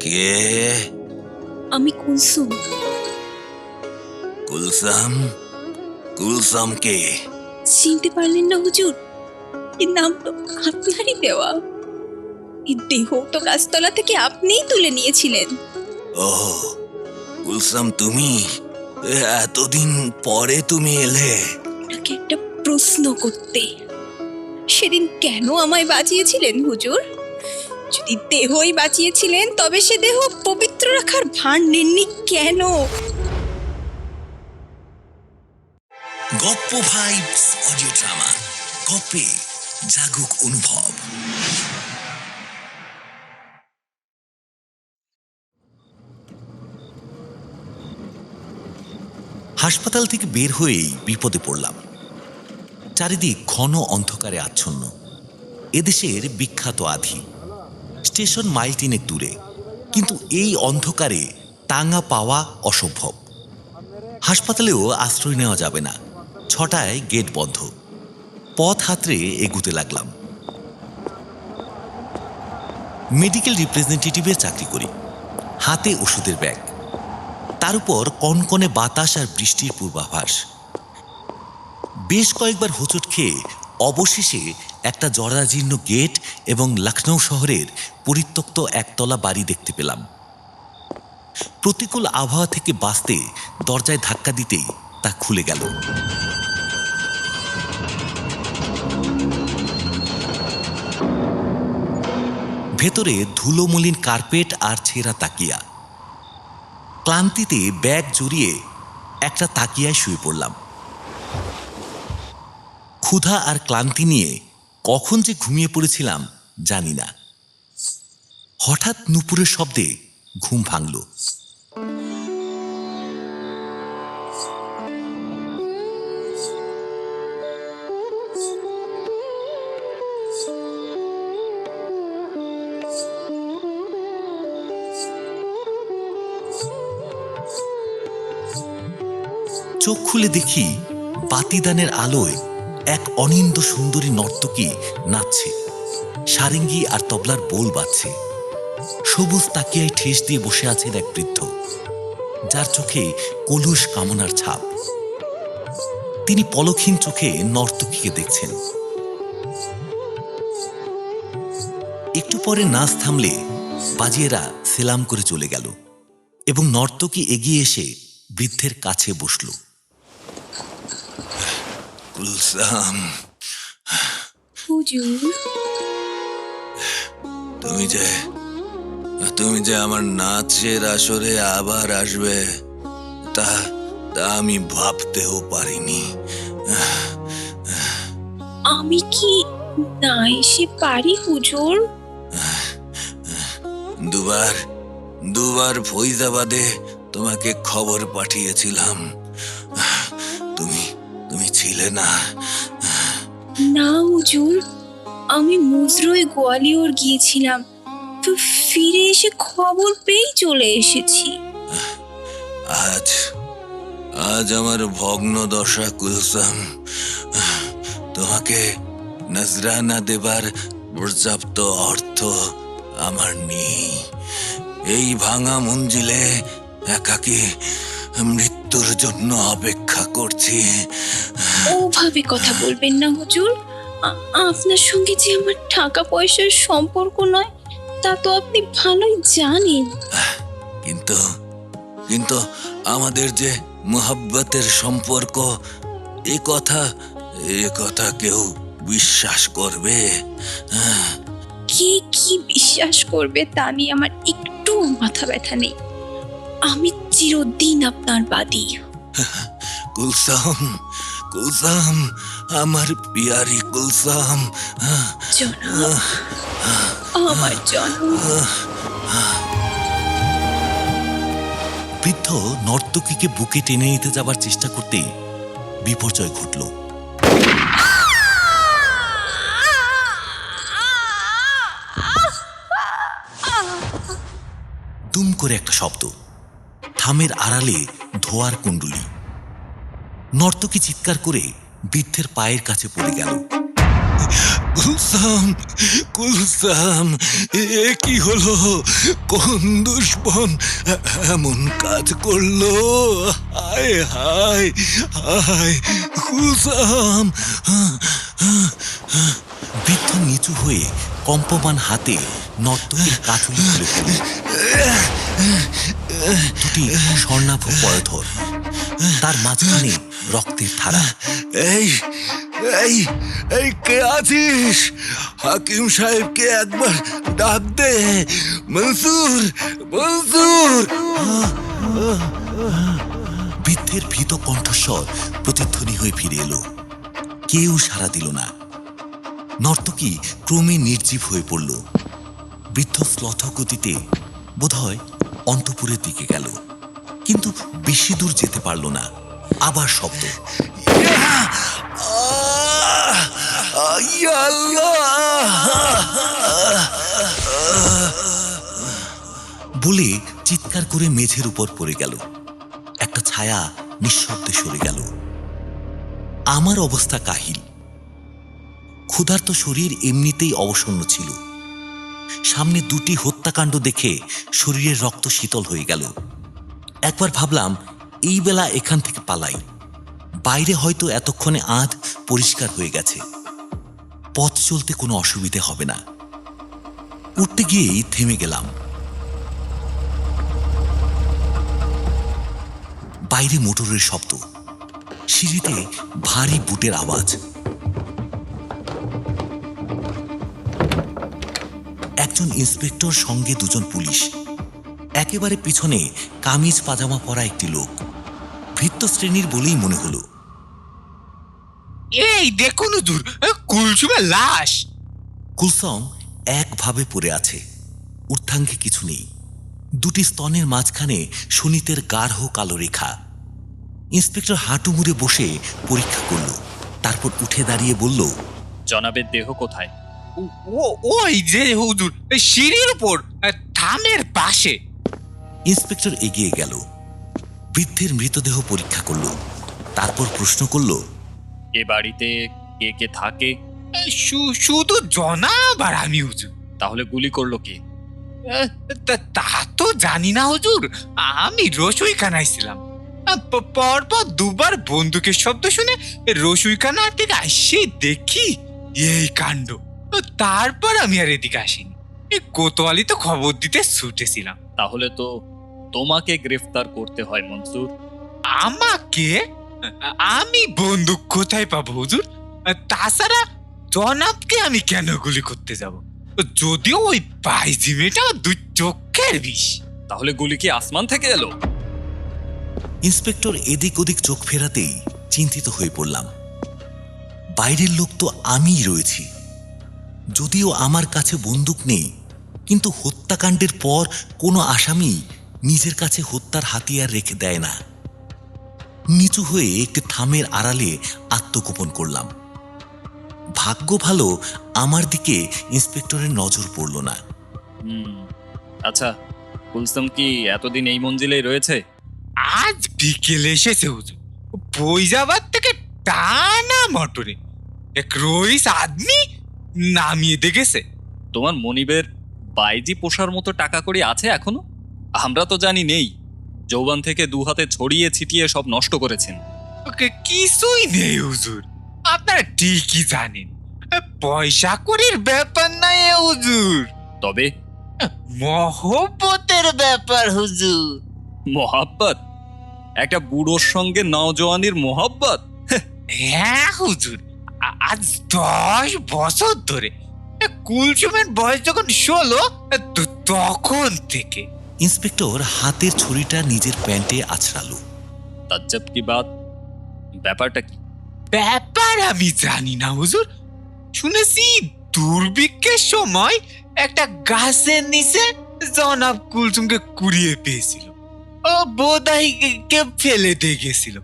কে? আমি কুলসুম। কুলসাম? কুলসাম কে? চিনতে পারলেন না হুজুর? এই নাম তো আপনারই দেওয়া। এই দেহ তো গাছতলা থেকে আপনিই তুলে নিয়েছিলেন। ও কুলসাম, তুমি? এতদিন পরে তুমি এলে? আপনাকে একটা প্রশ্ন করতে, সেদিন কেন আমায় বাঁচিয়েছিলেন হুজুর? যদি দেহই বাঁচিয়েছিলেন তবে সে দেহ পবিত্র রাখার ভার নেননি কেন? গপ্প ভাইবস অডিও ড্রামা, গপ্পে জাগুক অনুভব। হাসপাতাল থেকে বের হয়েই বিপদে পড়লাম। চারিদিক ঘন অন্ধকারে আচ্ছন্ন। এদেশের বিখ্যাত আধি, স্টেশন মাইল 3 দূরে, কিন্তু এই অন্ধকারে টাঙা পাওয়া অসম্ভব। হাসপাতালেও আশ্রয় নেওয়া যাবে না, 6টায় গেট বন্ধ। পথ হাতড়ে এগুতে লাগলাম। মেডিকেল রিপ্রেজেন্টেটিভের চাকরি করি, হাতে ওষুধের ব্যাগ, তার উপর কনকনে বাতাস আর বৃষ্টির পূর্বাভাস। বেশ কয়েকবার হোঁচট খেয়ে অবশেষে একটা জরাজীর্ণ গেট এবং লখনৌ শহরের পরিত্যক্ত একতলা বাড়ি দেখতে পেলাম। প্রতিকূল আবহাওয়া থেকে বাঁচতে দরজায় ধাক্কা দিতেই তা খুলে গেল। ভেতরে ধুলোমলিন কার্পেট আর ছেঁড়া তাকিয়া। ক্লান্তিতে ব্যাগ জড়িয়ে একটা তাকিয়ায় শুয়ে পড়লাম। ক্ষুধা আর ক্লান্তি নিয়ে কখন যে ঘুমিয়ে পড়েছিলাম জানি না। হঠাৎ নুপুরের শব্দে ঘুম ভাঙল। চোখ খুলে দেখি বাতিদানের আলোয় এক অনিন্দ্য সুন্দরী নর্তকী নাচছে, সারেঙ্গি আর তবলার বোল বাজছে। সবুজ তাকিয়ায় ঠেস দিয়ে বসে আছেন এক বৃদ্ধ, যার চোখে কলুষ কামনার ছাপ। তিনি পলকহীন চোখে নর্তকীকে দেখছেন। একটু পরে নাচ থামলে বাজিয়েরা সেলাম করে চলে গেল এবং নর্তকী এগিয়ে এসে বৃদ্ধের কাছে বসল। কুলসাম, হুজুর, তুমি যে আমার নাচের আসরে আবার আসবে তা আমি ভাবতেও পারিনি। আমি কি না এসে পারি হুজুর? দুবার ফৈজাবাদে তোমাকে খবর পাঠিয়েছিলাম, তুমি ছিলে না। না হুজুর, আমি মুজরোয় গোয়ালিয়র গিয়েছিলাম, তো ফিরে এসে খবর পেয়েই চলে এসেছি। আজ আমার ভগ্ন দশা কুলসাম। তোমাকে নজরানা দেবার পর্যাপ্ত অর্থ আমার নেই। এই ভাঙা মঞ্জিলে একাকী মৃত্যুর জন্য অপেক্ষা করছি। ওভাবে কথা বলবেন না হুজুর। আপনার সঙ্গে যে আমার টাকা পয়সার সম্পর্ক নয় তা তো আপনি ভালোই জানেন। কিন্তু আমাদের যে মোহাব্বতের সম্পর্ক, এ কথা কেউ বিশ্বাস করবে? কে কি বিশ্বাস করবে তা নিয়ে আমার একটু মাথা ব্যথা নেই। আমি চিরদিন আপনার বাদী। কুলসাম, আমার পিয়ারি কুলসাম। জনাব, আমার জনাব। বৃদ্ধ নর্তকীকে বুকে টেনে নিতে যাবার চেষ্টা করতেই বিপর্যয় ঘটল। দুম করে একটা শব্দ, থামের আড়ালে ধোয়ার কুণ্ডুলি। নর্তকী চিৎকার করে বৃদ্ধের পায়ের কাছে পড়ে গেল। কুলসাম, কুলসাম, এ কি হলো? কোন দুশ্মন এমন কাজ করলো? হায় হায় হায়, কুলসাম! বৃদ্ধ নিচু হয়ে কম্পমান হাতে নর্তকীর কাঁচুলি খুলে ফেলল। দুটি স্বর্ণাভ পয়ধর, তার মাঝখানে রক্তের ধারা। এই এই এই কে আছিস? হাকিম সাহেবকে একবার ডাক দে। মনসুর, মনসুর! বৃদ্ধের ভীত কণ্ঠস্বর প্রতিধ্বনি হয়ে ফিরে এলো। কেউ সাড়া দিল না। নর্তকী ক্রমে নির্জীব হয়ে পড়ল। বৃদ্ধ শ্লথ গতিতে বোধহয় অন্তপুরের দিকে গেল, কিন্তু বেশি দূর যেতে পারল না। আবার শব্দ। বলে চিৎকার করে মেঝের উপর পড়ে গেল। একটা ছায়া নিঃশব্দে সরে গেল। আমার অবস্থা কাহিল। ক্ষুধার্ত শরীর এমনিতেই অবসন্ন ছিল। সামনে দুটি হত্যাকাণ্ড দেখে শরীরের রক্ত শীতল হয়ে গেল। একবার ভাবলাম এই বেলা এখান থেকে পালাই। বাইরে হয়তো এতক্ষণে আধ পরিষ্কার হয়ে গেছে, পথ চলতে কোনো অসুবিধে হবে না। উঠতে গিয়েই থেমে গেলাম। বাইরে মোটরের শব্দ, সিঁড়িতে ভারী বুটের আওয়াজ। একজন ইন্সপেক্টর, সঙ্গে দুজন পুলিশ। একেবারে পিছনে কামিজ পাজামা পরা একটি লোক, ভৃত্য শ্রেণীর বলেই মনে হলো। এই দেখুন হুজুর, কুলসুমের লাশ। কুলসম একভাবে পড়ে আছে, ঊর্ধ্বাঙ্গে কিছু নেই। দুটি স্তনের মাঝখানে সুনীতের গাঢ় কালো রেখা। ইন্সপেক্টর হাঁটু মুড়ে বসে পরীক্ষা করল, তারপর উঠে দাঁড়িয়ে বলল, জনাবের দেহ কোথায়? ওই যে হুজুর, সিঁড়ির উপর, থামের পাশে। ইন্সপেক্টর এগিয়ে গেল, বৃদ্ধের মৃতদেহ পরীক্ষা করল, তারপর প্রশ্ন করল, এ বাড়িতে কে কে থাকে? শুধু জনাব আর আমি হুজুর। তাহলে গুলি করলো কে? তা তো জানি না হুজুর, আমি রসুইখানায় ছিলাম। পরপর দুবার বন্দুকের শব্দ শুনে রসুইখানার দিকে আসি, দেখি এই কাণ্ড। তারপর আমি আর এদিকে আসিনি। কোতোয়ালি তো খবর দিতে ছুটেছিলাম। তাহলে তো তোমাকে গ্রেফতার করতে হয় মনসুর। আমাকে? আমি বন্দুক কোথায় পাবো হুজুর? তাছাড়া জনাবকে আমি কেন গুলি করতে যাব? যদিও ওই পাইজি মেয়েটা দুই চোখের বিষ। তাহলে গুলি কি আসমান থেকে এলো? ইন্সপেক্টর এদিক ওদিক চোখ ফেরাতেই চিন্তিত হয়ে পড়লাম। বাইরের লোক তো আমিই রয়েছি। যদিও আমার কাছে বন্দুক নেই, কিন্তু হত্যাকাণ্ডের পর কোনো আসামি নিজের কাছে হত্যার হাতিয়ার রেখে দেয় না। নিচু হয়ে একটি থামের আড়ালে আত্মগোপন করলাম। ভাগ্য ভালো, আমার দিকে ইন্সপেক্টরের নজর পড়ল না। আচ্ছা, কুলসুম কি এতদিন এই মঞ্জিলেই রয়েছে? আজ বিকেলে এসেছে হুজুর, ফৈজাবাদ থেকে টানা মোটরে এক রইস আদমি নামিয়ে দিয়ে গেছে। তোমার মনিবের বাইজি পোষার মতো টাকা কড়ি আছে এখনো? আমরা তো জানি নেই। যৌবন থেকে দু হাতে ছড়িয়ে ছিটিয়ে সব নষ্ট করেছেন। ওকে কিছুই নেই হুজুর, আপনারা ঠিকই জানেন। পয়সা কড়ির ব্যাপার নাই হুজুর, তবে মহব্বতের ব্যাপার হুজুর। মোহাব্বত? একটা বুড়োর সঙ্গে নওজওয়ানির মোহাব্বত? হ্যাঁ হুজুর, আজ 10 বছর ধরে। কুলসুমের বয়স যখন 16, তখন থেকে। ইন্সপেক্টর হাতের ছুরিটা নিজের প্যান্টে আছড়ালো। তাজ্জব কি বাত, ব্যাপারটা কি? ব্যাপার আমি জানি না হুজুর, শুনেছি দুর্ভিক্ষের সময় একটা গাছের নিচে জনাব কুলসুমকে কুড়িয়ে পেয়েছিল। ও বোধহয় কে ফেলে দিয়ে গেছিল।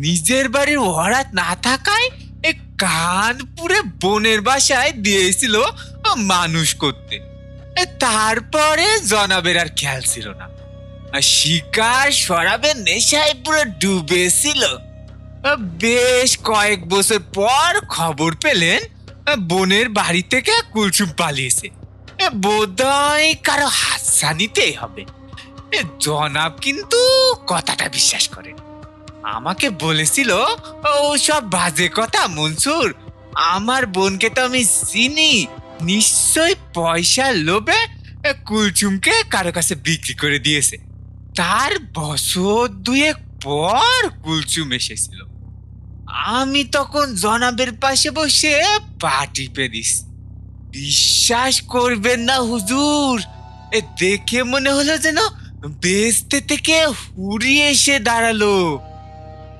নিজের বাড়ির ওয়ারাত না থাকায় কানপুরে বোনের বাসায় দিয়েছিল মানুষ করতে। তারপরে জনাবের আর খেয়াল ছিল না, শিকার শরাবের নেশায় পুরো ডুবেছিল। বেশ কয়েক বছর পর খবর পেলেন বোনের বাড়ি থেকে কুলসুম পালিয়েছে। বোধহয় কারো হাতছানিতেই হবে। জনাব কিন্তু কথাটা বিশ্বাস করে। আমাকে বলেছিল ও সব বাজে কথা মনসুর, আমার বোনকে তো আমি চিনি, নিশ্চয় পয়সার লোভে কুলসুমকে কারো কাছে বিক্রি করে দিয়েছে। তার বছর দুয়েক পর কুলসুম এসেছিল। আমি তখন জনাবের পাশে বসে পা টিপে দিস। বিশ্বাস করবেন না হুজুর, দেখে মনে হলো যেন বেহেশতে থেকে হুড়িয়ে এসে দাঁড়ালো।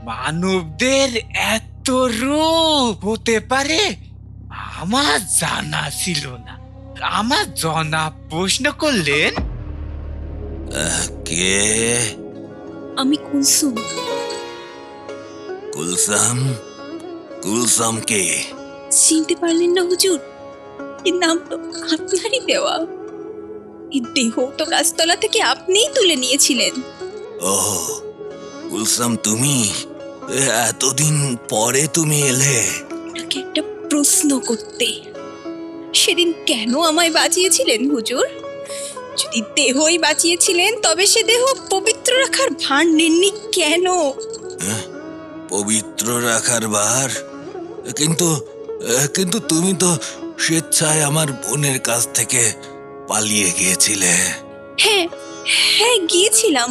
মানবদের এত রূপ হতে পারে আমার জানা ছিল না। আমার জনাব প্রশ্ন করলেন, কে? আমি কুলসুম। কুলসাম? কুলসাম কে? চিনতে পারলেন না হুজুর? এই নাম তো আপনারই দেওয়া। এই দেহ তো গাছতলা থেকে আপনিই তুলে নিয়েছিলেন। ও কুলসাম, তুমি? এতদিন পরে তুমি এলে? আপনাকে একটা প্রশ্ন করতে। সেদিন কেন আমায় বাঁচিয়েছিলেন হুজুর? যদি দেহই বাঁচিয়েছিলেন তবে সে দেহ পবিত্র রাখার ভার নেননি কেন? পবিত্র রাখার ভার? কিন্তু কিন্তু তুমি তো স্বেচ্ছায় আমার বোনের কাছ থেকে পালিয়ে গিয়েছিলে। হ্যাঁ হ্যাঁ, গিয়েছিলাম।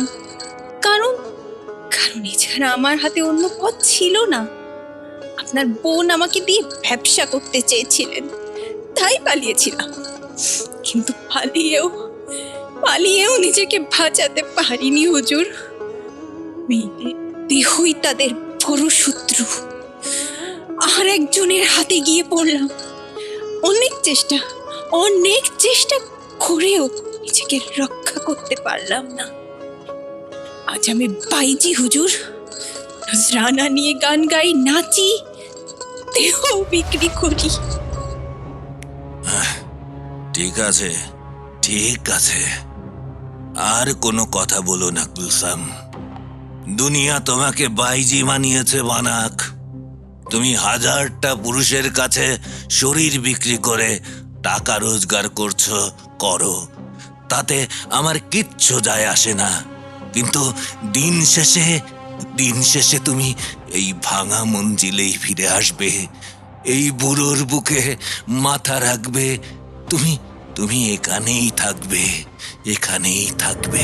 কারণ কারণ এছাড়া আমার হাতে অন্য পথ ছিল না। আপনার বোন আমাকে দিয়ে ব্যবসা করতে চেয়েছিলেন, তাই পালিয়েছিলাম। কিন্তু পালিয়েও নিজেকে বাঁচাতে পারিনি হুজুর। মেয়েদের দেহই তাদের বড় শত্রু। আর একজনের হাতে গিয়ে পড়লাম। অনেক চেষ্টা করেও নিজেকে রক্ষা করতে পারলাম না। আজ আমি বাইজি হুজুর, নজরানা নিয়ে গান গাই, নাচি, দেহ বিক্রি করি। ঠিক আছে, ঠিক আছে, আর কোনো কথা বলো না কুলসাম। দুনিয়া তোমাকে বাইজি মানিয়েছে বানাক। তুমি হাজারটা পুরুষের কাছে শরীর বিক্রি করে টাকা রোজগার করছো, করো, তাতে আমার কিচ্ছু যায় আসে না। কিন্তু দিন শেষে তুমি এই ভাঙা মঞ্জিলেই ফিরে আসবে, এই বুড়োর বুকে মাথা রাখবে। তুমি এখানেই থাকবে, এখানেই থাকবে।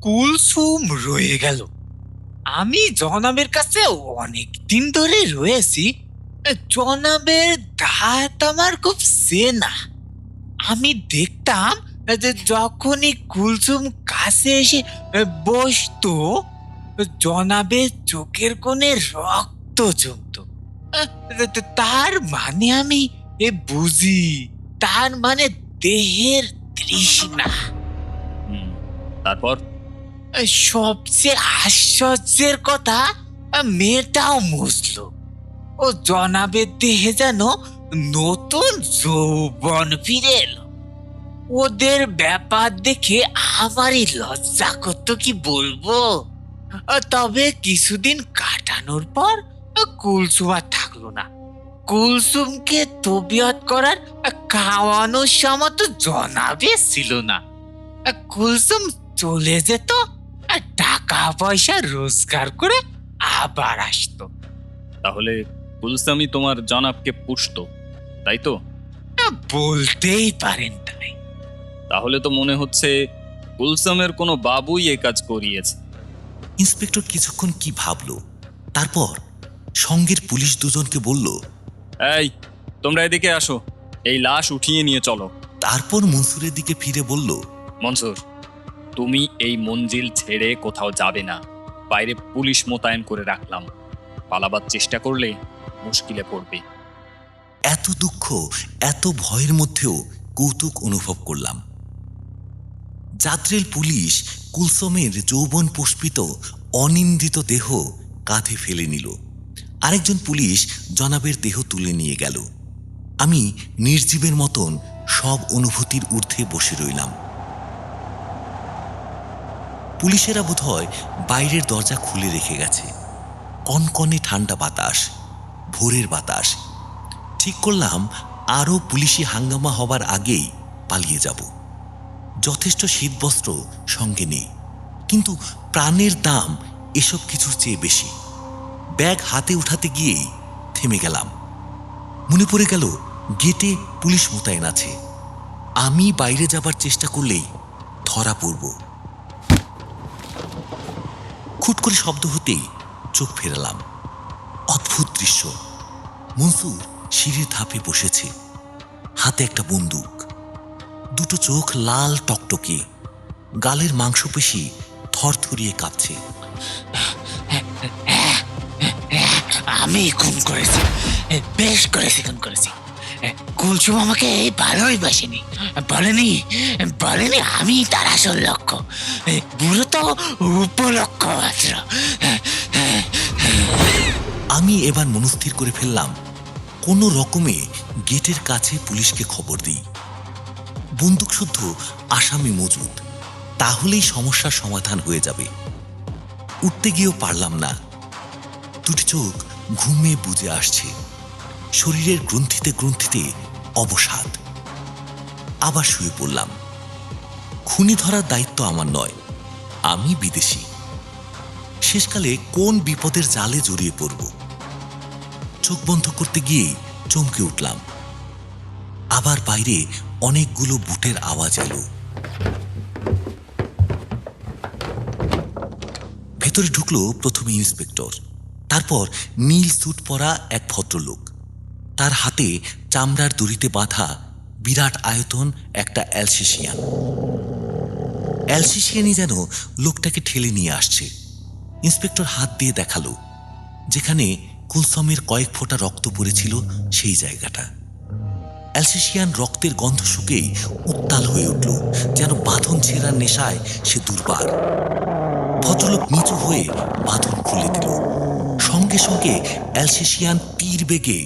কুলসুম রয়ে গেল। আমি জনাবের কাছে অনেক দিন ধরে রয়েছি। জনাবের দাঁত আমার খুব চেনা। আমি দেখতাম যে যখনই কুলসুম কাছে এসে বসতো, জনাবের চোখের কোণে রক্ত জমতো। তার মানে আমি বুঝি, তার মানে দেহের তৃষ্ণা। তারপর? সবচেয়ে আশ্চর্যের কথা, মেয়েটাও মুছলো। ও জনাবের দেহে যেন নতুন যৌবন ফিরে এলো। ওদের ব্যাপার দেখে আমারই লজ্জা করতো, কি বলবো। তবে কিছুদিন কাটানোর পর কুলসুম আর থাকলো না। কুলসুমকে তবিয়ত করার, খাওয়ানোর সামর্থ্য জনাবে ছিল না। কুলসুম চলে যেত আর টাকা পয়সা রোজগার করে আবার আসতো। তাহলে কুলসামই তোমার জনাবকে পুষতো, তাই তো? বলতেই পারেন তাই। তাহলে তো মনে হচ্ছে কুলসামের কোনো বাবুই এ কাজ করিয়েছে। ইন্সপেক্টর কিছুক্ষণ কি ভাবলো, তারপর সঙ্গের পুলিশ দুজনকে বলল, এই, তোমরা এদিকে আসো, এই লাশ উঠিয়ে নিয়ে চলো। তারপর মনসুরের দিকে ফিরে বলল, মনসুর, তুমি এই মঞ্জিল ছেড়ে কোথাও যাবে না। বাইরে পুলিশ মোতায়েন করে রাখলাম। পালাবার চেষ্টা করলে মুশকিলে পড়বে। এত দুঃখ, এত ভয়ের মধ্যেও কৌতুক অনুভব করলাম। জাত্রেল পুলিশ কুলসমের যৌবন পুষ্পিত অনিন্দিত দেহ কাঁধে ফেলে নিল। আরেকজন পুলিশ জনাবের দেহ তুলে নিয়ে গেল। আমি নির্জীবের মতন সব অনুভূতির ঊর্ধ্বে বসে রইলাম। পুলিশেরা বোধহয় বাইরের দরজা খুলে রেখে গেছে। কনকনে ঠান্ডা বাতাস, ভোরের বাতাস। ঠিক করলাম আরও পুলিশি হাঙ্গামা হবার আগেই পালিয়ে যাব। যথেষ্ট শীতবস্ত্র সঙ্গে নেই, কিন্তু প্রাণের দাম এসব কিছুর চেয়ে বেশি। ব্যাগ হাতে উঠাতে গিয়েই থেমে গেলাম। মনে পড়ে গেল গেটে পুলিশ মোতায়েন আছে। আমি বাইরে যাবার চেষ্টা করলেই ধরা পড়ব। খুট করে শব্দ হতেই চোখ ফেরালাম। অদ্ভুত দৃশ্য। মনসুর সিঁড়ির ধাপে বসেছে, হাতে একটা বন্দুক। দুটো চোখ লাল টকটকে, গালের মাংসপেশি থরথরিয়ে কাঁপছে। আমি খুন করেছি, বেশ করেছি, খুন করেছি। কুলসুম আমাকে ভালোই বাসেনি, বলেনি বলেনি আমি তার আসল লক্ষ্য। বুড়ো তো উপলক্ষ্য মাত্র। আমি এবার মনস্থির করে ফেললাম কোনো রকমে গেটের কাছে পুলিশকে খবর দিই। বন্দুকসুদ্ধ আসামি মজুদ, তাহলেই সমস্যার সমাধান হয়ে যাবে। উঠতে গিয়েও পারলাম না। দুটি চোখ ঘুমে বুজে আসছে, শরীরের গ্রন্থিতে গ্রন্থিতে অবসাদ। আবার শুয়ে পড়লাম। খুনি ধরার দায়িত্ব আমার নয়, আমি বিদেশি। শেষকালে কোন বিপদের জালে জড়িয়ে পড়ব। চোখ বন্ধ করতে গিয়েই চমকে উঠলাম। আবার বাইরে অনেকগুলো বুটের আওয়াজ এলো। ভেতরে ঢুকলো প্রথমে ইন্সপেক্টর, তারপর নীল স্যুট পরা এক ভদ্রলোক। তার হাতে চামড়ার দড়িতে বাঁধা বিরাট আয়তন একটা অ্যালসেশিয়ান। অ্যালসেশিয়ানই যেন লোকটাকে ঠেলে নিয়ে আসছে। ইন্সপেক্টর হাত দিয়ে দেখালো যেখানে কুলসমের কয়েক ফোঁটা রক্ত পড়েছিল সেই জায়গাটা। অ্যালসেশিয়ান রক্তের গন্ধ শুকেই উত্তাল হয়ে উঠল, যেন বাঁধন ছেঁড়ার নেশায় সে দুর্বার। ভদ্রলোক নিচু হয়ে বাঁধন খুলে দিল। সঙ্গে সঙ্গে অ্যালসেশিয়ান তীর বেগে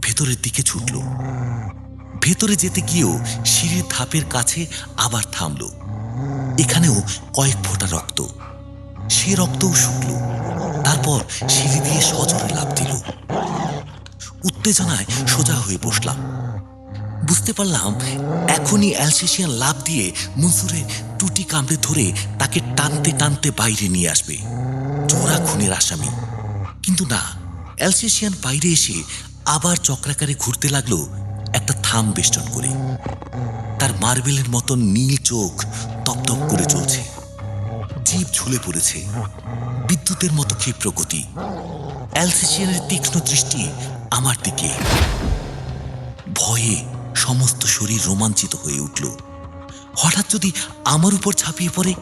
ভেতরের দিকে ছুটল। ভেতরে যেতে গিয়েও সিঁড়ির ধাপের কাছে আবার থামল। এখানেও কয়েক ফোঁটা রক্ত। সে রক্তও শুকল। তারপর সিঁড়ি দিয়ে সজোরে লাফ দিল। উত্তেজনায় সোজা হয়ে বসলাম। বুঝতে পারলাম এখনই অ্যালসেশিয়ান লাফ দিয়ে মনসুরের টুটি কামড়ে ধরে তাকে টানতে টানতে বাইরে নিয়ে আসবে। জোড়া খুনের আসামি। কিন্তু না, অ্যালসেশিয়ান বাইরে এসে আবার চক্রাকারে ঘুরতে লাগলো একটা থাম বেষ্টন করে। তার মার্বেলের মতন নীল চোখ তপতপ করে চলছে, জিভ ঝুলে পড়েছে, বিদ্যুতের মতো ক্ষিপ্র গতি। অ্যালসেশিয়ানের তীক্ষ্ণ দৃষ্টি আমার দিকে। ভয়ে সমস্ত শরীর রোমাঞ্চিত হয়ে উঠল। হঠাৎ যদি আমার উপর ঝাঁপিয়ে পড়ে।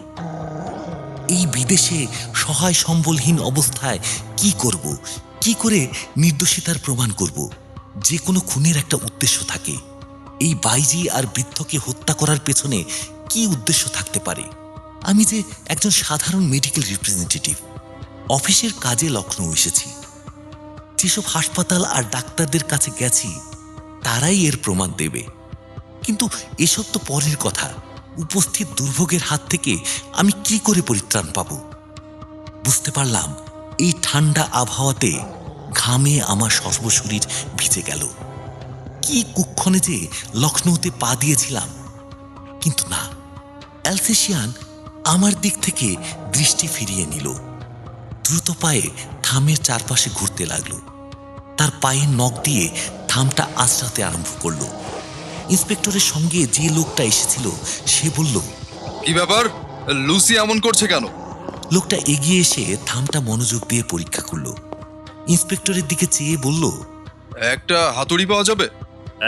এই বিদেশে সহায় সম্বলহীন অবস্থায় কি করব, কি করে নির্দোষিতার প্রমাণ করব? যে কোনো খুনের একটা উদ্দেশ্য থাকে। এই বাইজি আর বৃদ্ধকে হত্যা করার পেছনে কি উদ্দেশ্য থাকতে পারে? আমি যে একজন সাধারণ মেডিকেল রিপ্রেজেন্টেটিভ, অফিসের কাজে লখনৌ এসেছি। যেসব হাসপাতাল আর ডাক্তারদের কাছে গেছি তারাই এর প্রমাণ দেবে। কিন্তু এসব তো পরের কথা। উপস্থিত দুর্ভোগের হাত থেকে আমি কি করে পরিত্রাণ পাব? বুঝতে পারলাম এই ঠান্ডা আবহাওয়াতে ঘামে আমার সর্বশরীর ভিজে গেল। কি কুক্ষণে যে লখনৌতে পা দিয়েছিলাম। কিন্তু না, অ্যালসেশিয়ান আমার দিক থেকে দৃষ্টি ফিরিয়ে নিল। দ্রুত পায়ে থামের চারপাশে ঘুরতে লাগলো। তার পায়ের নখ দিয়ে থামটা আঁচড়াতে আরম্ভ করলো। ইন্সপেক্টরের সঙ্গে যে লোকটা এসেছিল সে বলল, কি ব্যাপার, লুসি এমন করছে কেন? লোকটা এগিয়ে এসে থামটা মনোযোগ দিয়ে পরীক্ষা করলো। ইন্সপেক্টরের দিকে চেয়ে বলল, একটা হাতুড়ি পাওয়া যাবে?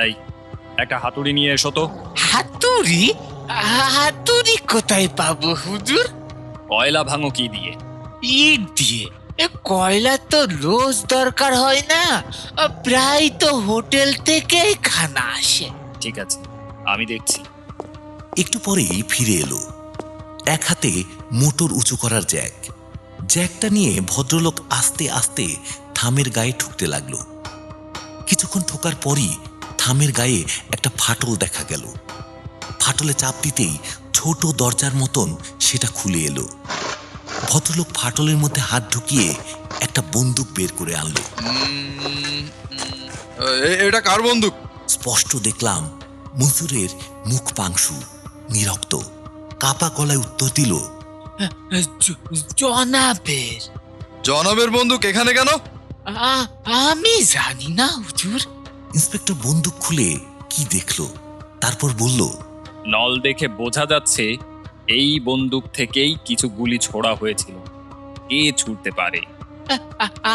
এই একটা হাতুড়ি নিয়ে এসো তো। হাতুড়ি? হাতুড়ি কোথায় পাবো হুজুর? কয়লা ভাঙো কি দিয়ে? ইট দিয়ে। কয়লা তো রোজ দরকার হয় না, প্রায় তো হোটেল থেকেই খানা আসে। ঠিক আছে, আমি দেখছি। একটু পরেই ফিরে এলো। এক হাতে মোটর উঁচু করার জ্যাক। জ্যাকটা নিয়ে ভদ্রলোক আস্তে আস্তে থামের গায়ে ঠুকতে লাগলো। কিছুক্ষণ ঠোকার পরই থামের গায়ে একটা ফাটল দেখা গেল। ফাটলে চাপ দিতেই ছোট দরজার মতন সেটা খুলে এলো। ভদ্রলোক ফাটলের মধ্যে হাত ঢুকিয়ে একটা একটা বন্দুক বের করে আনলো। এটা কার বন্দুক? স্পষ্ট দেখলাম মনসুরের মুখ পাংশু, নিরক্ত, কাপা গলায় উত্তর দিল, জনাবের। জনাবের বন্দুক এখানে কেন? আমি জানি না হুজুর। ইন্সপেক্টর বন্দুক খুলে কি দেখলো, তারপর বলল, নল দেখে বোঝা যাচ্ছে এই বন্দুক থেকেই কিছু গুলি ছোড়া হয়েছিল। কে ছুটতে পারে?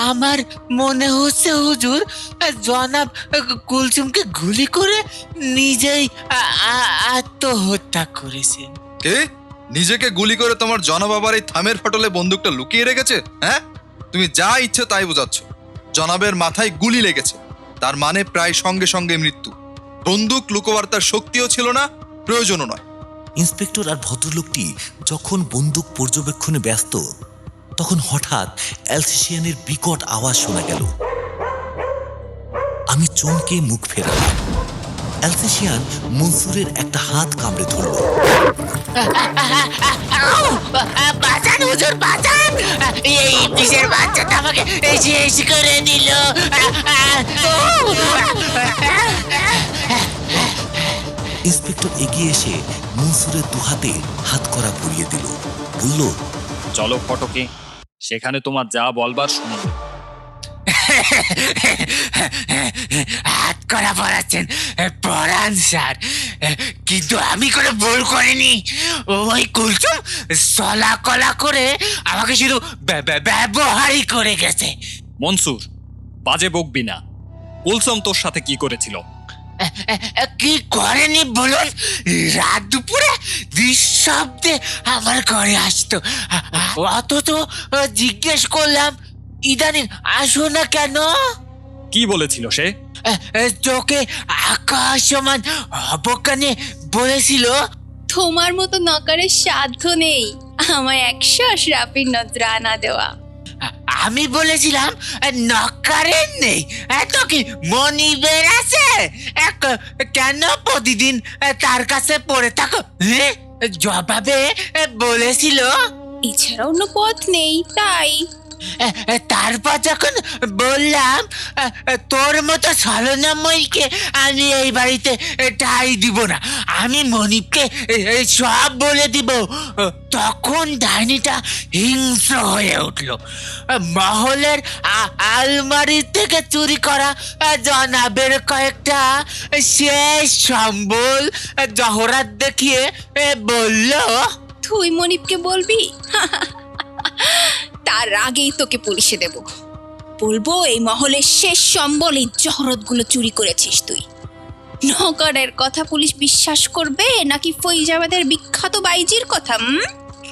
আমার মনে হচ্ছে হুজুর জনাব কুলসুমকে গুলি করে নিজেই আত্মহত্যা করেছেন। কে নিজেকে গুলি করে তোমার জনাবাবার এই থামের ফাটলে বন্দুকটা লুকিয়ে রেখেছে? হ্যাঁ, তুমি যা ইচ্ছে তাই বোঝাচ্ছ। জনাবের মাথায় গুলি লেগেছে, তার মানে প্রায় সঙ্গে সঙ্গে মৃত্যু। বন্দুক লুকোবার তার শক্তিও ছিল না, প্রয়োজনও নয়। ইন্সপেক্টর আর ভদ্রলোকটি যখন বন্দুক পর্যবেক্ষণে ব্যস্ত, তখন হঠাৎ অ্যালসেশিয়ানের বিকট আওয়াজ শোনা গেল। আমি চমকে মুখ ফেরালাম। অ্যালসেশিয়ান মনসুরের একটা হাত কামড়ে ধরল। বাঁচান হুজুর, বাঁচান! এই ইবলিসের বাচ্চাটা আমাকে শেষ করে দিল। ইন্সপেক্টর এগিয়ে এসে মনসুরের দুহাতে হাত করা পরিয়ে দিল, বলল, চলো ফটকে, সেখানে তোমার যা বলবার শুনবো। হাত করা পড়াচ্ছেন, পড়ান স্যার, কিন্তু আমি কোনো ভুল করিনি। ওই কুলসুম সলা কলা করে আমাকে শুধু ব্যবহারই করে গেছে। মনসুর, বাজে বকবি না। কুলসুম তোর সাথে কি করেছিল? কি করেনি বলুন? রাত দুপুরে নিঃশব্দে আমার ঘরে আসতো, অথচ জিজ্ঞেস করলাম ইদানিং আসো না কেন। কি বলেছিল সে? চোখে আকাশ সমান অবকানে বলেছিল, তোমার মতো নকারের সাধ্য নেই আমায় 100 শ্রাপির নজরানা দেওয়া। আমি বলেছিলাম নকারের নেই, এত কি মনিবের আছে? কেন প্রতিদিন তার কাছে পড়ে থাকো? জবাবে বলেছিল, এছাড়া অন্য পথ নেই, তাই। তারপর যখন বললাম তোর মতো ছলনাময়ীকে আমি এই বাড়িতে ঠাঁই দিব না, আমি মনিবকে সব বলে দিব, তখন ডাইনিটা হিংস্র হয়ে উঠল। মহলের আলমারি থেকে চুরি করা জনাবের কয়েকটা শেষ সম্বল জহরাত দেখিয়ে বলল, তুই মনিবকে বলবি? তার আগেই তোকে পুলিশে দেব। বলবো এই মহলের শেষ সম্বল এই জহরতগুলো চুরি করেছিস তুই। নকরের কথা পুলিশ বিশ্বাস করবে নাকি ফৈজাবাদের বিখ্যাত বাইজির কথা?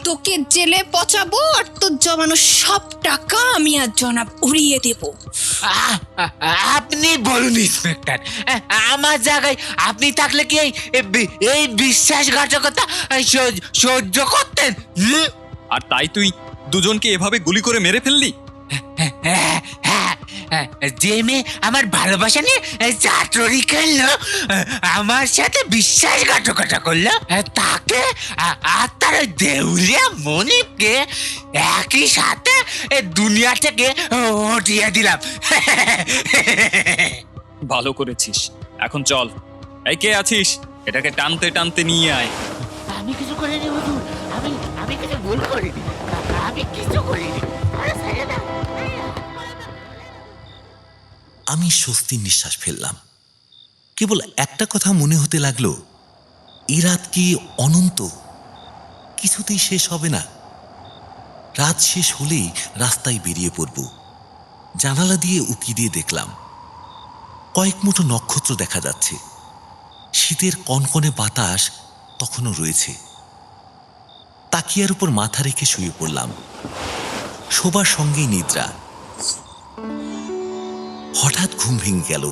তোকে জেলে পচাবো আর তোর জমানো সব টাকা আমি আর জনাব উড়িয়ে দেব। আপনি বলুন ইন্সপেক্টর, আমার জায়গায় আপনি থাকলে কি এই বিশ্বাসঘাতকতা সহ্য করতেন? আর তাই তুই দুজনকে এভাবে গুলি করে মেরে ফেললি? যে মেয়ে আমার ভালোবাসা নিয়ে চাটরি খেললো, আমার সাথে বিশ্বাসঘাতকতা করলো, তাকে আর তার দেউলিয়া মনিবকে একই সাথে দুনিয়া থেকে হটিয়ে দিলাম। ভালো করেছিস। এখন চল। এই কে আছিস? এটাকে টানতে টানতে নিয়ে আয়। আমি কিছু করিনি হুজুর, আমি কিছু ভুল করিনি, আমি কিছু করিনি। আমি স্বস্তির নিঃশ্বাস ফেললাম। কেবল একটা কথা মনে হতে লাগলো, এই রাত কি অনন্ত? কিছুতেই শেষ হবে না। রাত শেষ হলেই রাস্তায় বেরিয়ে পড়ব। জানালা দিয়ে উকি দিয়ে দেখলাম কয়েক মুঠো নক্ষত্র দেখা যাচ্ছে। শীতের কনকনে বাতাস তখনও রয়েছে। তাকিয়ার উপর মাথা রেখে শুয়ে পড়লাম। শোবার সঙ্গেই নিদ্রা। হঠাৎ ঘুম ভেঙে গেল।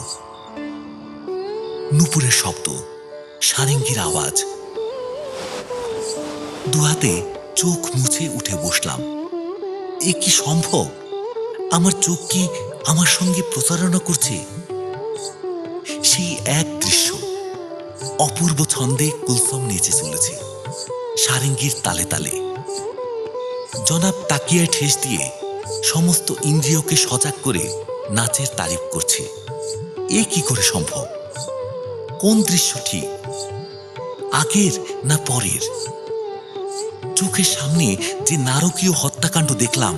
নুপুরের শব্দ, সারেঙ্গির আওয়াজ। দুহাতে চোখ মুছে উঠে বসলাম। এ কি সম্ভব? আমার চোখ কি আমার সঙ্গে প্রতারণা করছে? সেই এক দৃশ্য, অপূর্ব ছন্দে কুলসুম নেচে চলেছে সারেঙ্গির তালে তালে। জনাব তাকিয়ায় ঠেস দিয়ে সমস্ত ইন্দ্রিয়কে সজাগ করে নাচের তারিফ করছে। এ কি করে সম্ভব? কোন দৃশ্য ঠিক, আগের না পরের? চোখের সামনে যে নারকীয় হত্যাকাণ্ড দেখলাম,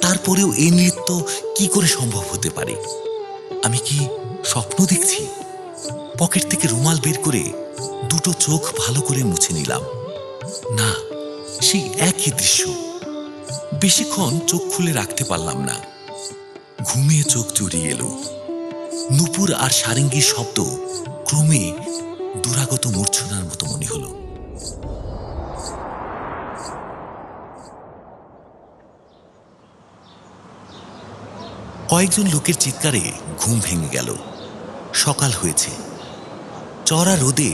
তারপরেও এই নৃত্য কি করে সম্ভব হতে পারে? আমি কি স্বপ্ন দেখছি? পকেট থেকে রুমাল বের করে দুটো চোখ ভালো করে মুছে নিলাম। না, সেই একই দৃশ্য। বেশিক্ষণ চোখ খুলে রাখতে পারলাম না, ঘুমিয়ে চোখ জড়িয়ে এলো। নূপুর আর সারেঙ্গির শব্দ ক্রমে দুরাগত মূর্ছনার মতো মনে হলো। কয়েকজন লোকের চিৎকারে ঘুম ভেঙে গেল। সকাল হয়েছে, চড়া রোদে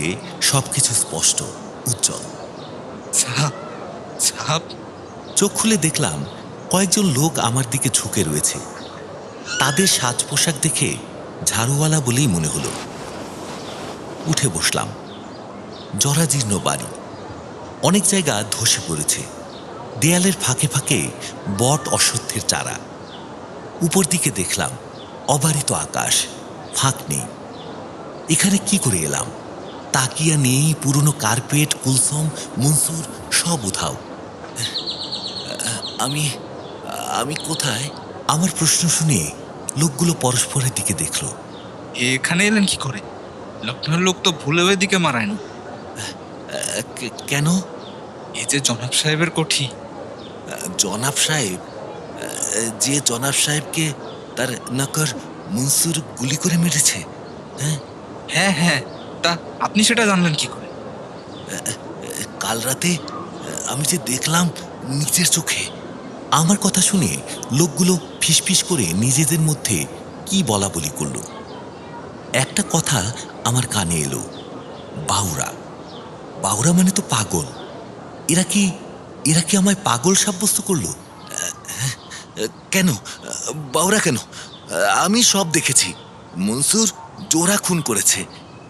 সবকিছু স্পষ্ট, উজ্জ্বল। সাপ, সাপ। চোখ খুলে দেখলাম কয়েকজন লোক আমার দিকে ঝুঁকে রয়েছে। তাদের সাজ পোশাক দেখে ঝাড়ুওয়ালা বলেই মনে হলো। উঠে বসলাম। জরাজীর্ণ বাড়ি, অনেক জায়গা ধসে পড়েছে। দেয়ালের ফাঁকে ফাঁকে বট অশ্বত্থের চারা। উপর দিকে দেখলাম অবারিত আকাশ, ফাঁক নেই। এখানে কি করে এলাম? তাকিয়া নেই, পুরনো কার্পেট, কুলসম, মনসুর সব উধাও। আমি আমি কোথায়? আমার প্রশ্ন শুনে লোকগুলো পরস্পরের দিকে দেখল। এখানে এলেন কি করে? লক্ষ্ণৌর লোক তো ভুলেও এদিকে মারায় না। কেন? এই যে জনাব সাহেবের কোঠি। জনাব সাহেব? যে জনাব সাহেবকে তার নকর মনসুর গুলি করে মেরেছে? হ্যাঁ হ্যাঁ হ্যাঁ, তা আপনি সেটা জানলেন কি করে? কাল রাতে আমি যে দেখলাম নিজের চোখে। আমার কথা শুনে লোকগুলো ফিসফিস করে নিজেদের মধ্যে কি বলা বলি করল। একটা কথা আমার কানে এলো, বাউরা। বাউরা মানে তো পাগল। এরা কি আমায় পাগল সাব্যস্ত করলো? কেন বাউরা কেন? আমি সব দেখেছি। মনসুর জোড়া খুন করেছে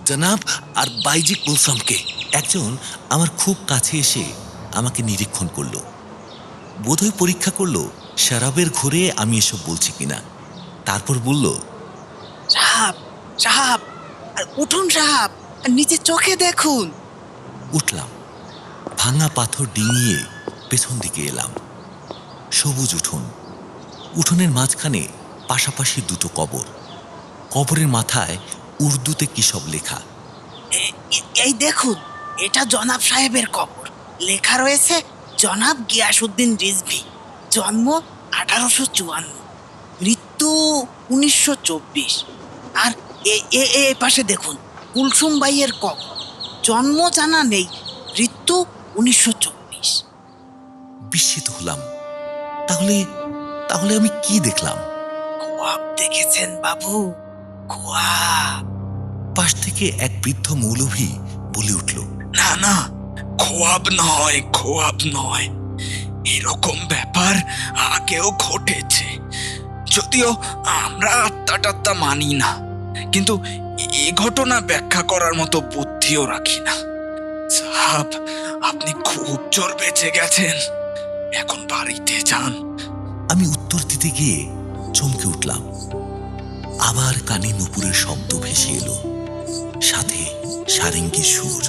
জনাব আর বাইজি কুলসামকে। একজন আমার খুব কাছে এসে আমাকে নিরীক্ষণ করলো, বোধহয় পরীক্ষা করলো শরাবের ঘোরে আমি এসব বলছি কিনা। তারপর বলল, সাহাব, সাহাব, আর উঠুন সাহাব, আর নিচে চোখে দেখুন। উঠলাম। ভাঙা পাথর ডিঙিয়ে পেছন দিকে এলাম। সবুজ উঠোন। উঠোনের মাঝখানে পাশাপাশি দুটো কবর। কবরের মাথায় উর্দুতে কি সব লেখা। এই দেখুন, এটা জনাব সাহেবের কবর। লেখা রয়েছে জনাব গিয়াসউদ্দিন রিজভী, জন্ম 1854, মৃত্যু 1924। আর এ পাশে দেখুন কুলসুম বাইয়ের কবর, জন্ম জানা নেই, মৃত্যু 1924। বিস্মিত হলাম। তাহলে তাহলে আমি কি দেখলাম? খোয়াব দেখেছেন বাবু, খোয়াব। পাশ থেকে এক বৃদ্ধ মৌলভী বলে উঠল, না না, খোয়াব নয়, খোয়াব নয়। এরকম ব্যাপার আগেও ঘটেছে। যদিও আমরা আত্মা টাত্মা মানি না, কিন্তু এই ঘটনা ব্যাখ্যা করার মতো বুদ্ধিও রাখি না। সাহাব, আপনি খুব জোর বেঁচে গেছেন, এখন বাড়িতে যান। আমি উত্তর দিতে গিয়ে চমকে উঠলাম। আবার কানে নূপুরের শব্দ ভেসে এলো, সাথে সারেঙ্গির সুর।